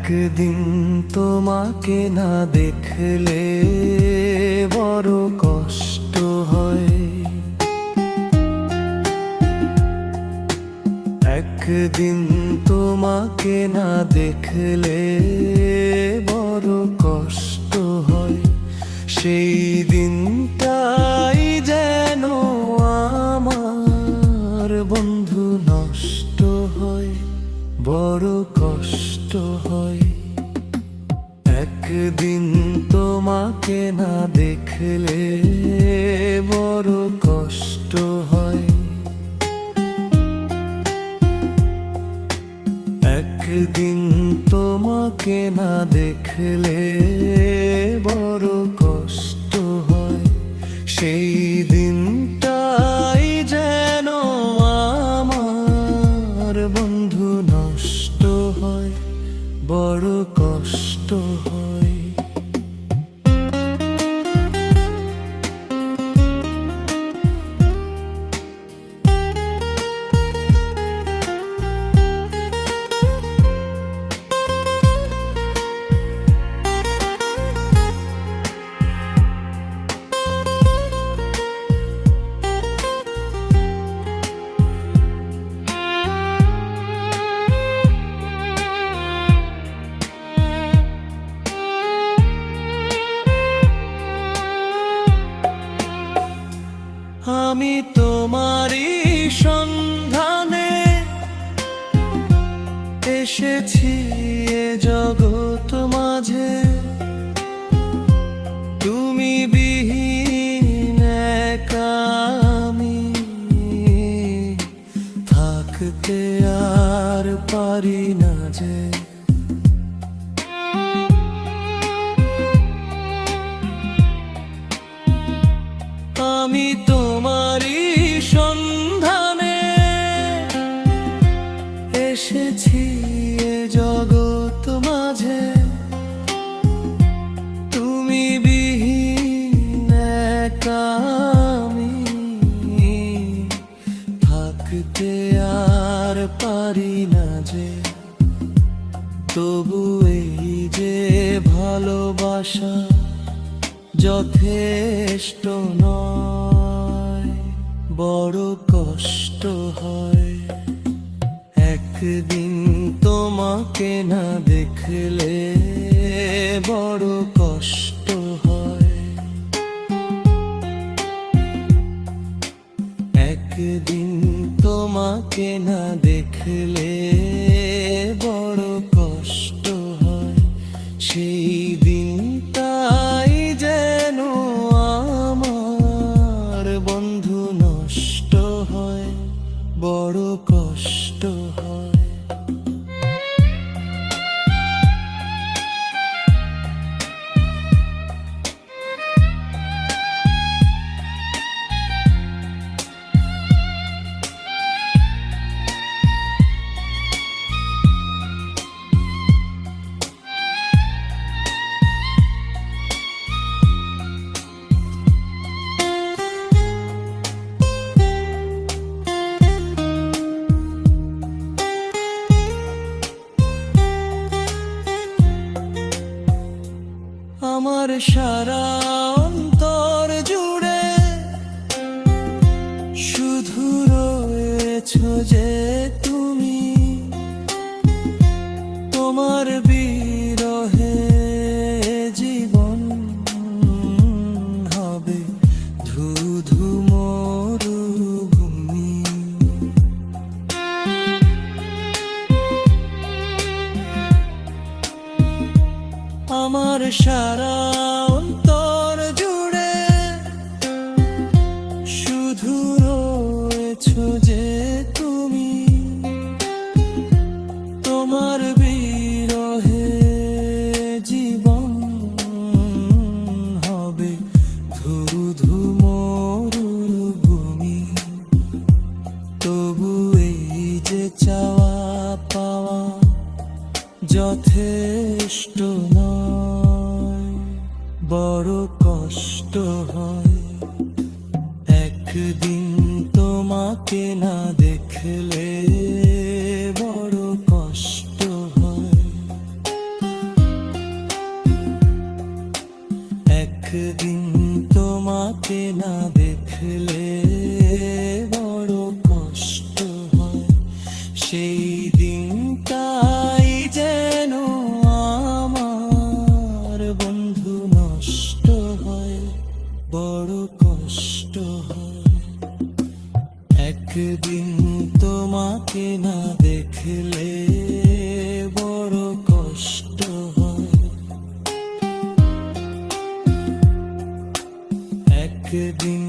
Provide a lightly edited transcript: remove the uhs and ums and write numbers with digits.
একদিন তোমাকে না দেখলে বড় কষ্ট হয়। একদিন তোমাকে না দেখলে বড় কষ্ট হয়। সেই দিনটাই যেন আমার বন্ধু নষ্ট হয়, বড় কষ্ট হয়। একদিন তোমাকে না দেখলে বড় কষ্ট হয়। একদিন তোমাকে না দেখলে বড় কষ্ট হয়। সেই দিনটাই যেন আমার বন্ধু নষ্ট হয়, বড় কষ্ট হয়। আমি তোমারই সন্ধানে এসেছি এ জগৎ মাঝে। তুমি বিহীন একা আমি থাকতে আর পারি না যে। আমি তোমারই সন্ধানে এসেছি এ জগৎ মাঝে। তুমি বিহীন একা আমি থাকতে আর পারি না যে। তবু এই যে ভালোবাসা যথেষ্ট নয়, বড় কষ্ট হয়। একদিন তোমাকে না দেখলে বড় কষ্ট হয়। একদিন তোমাকে না দেখলে বড় কষ্ট হয়। সেই দিনটাই যেন আমার বন্ধু নষ্ট হয়, বড় কষ্ট হয়। আমার সারা অন্তর জুড়ে শুধু রয়েছো যে তুমি। তোমার বিরহে জীবন হবে ধুধু মরুভূমি। আমার সারা অন্তর জুড়ে শুধু রয়েছো যে তুমি। তোমার বিরহে জীবন হবে ধুধু মরুভূমি। তবু এই যে চাওয়া পাওয়া যথেষ্ট নয়, বড় কষ্ট হয়। একদিন তোমাকে না দেখলে বড় কষ্ট হয়। তোমাকে না দেখলে বড় কষ্ট হয়। একদিন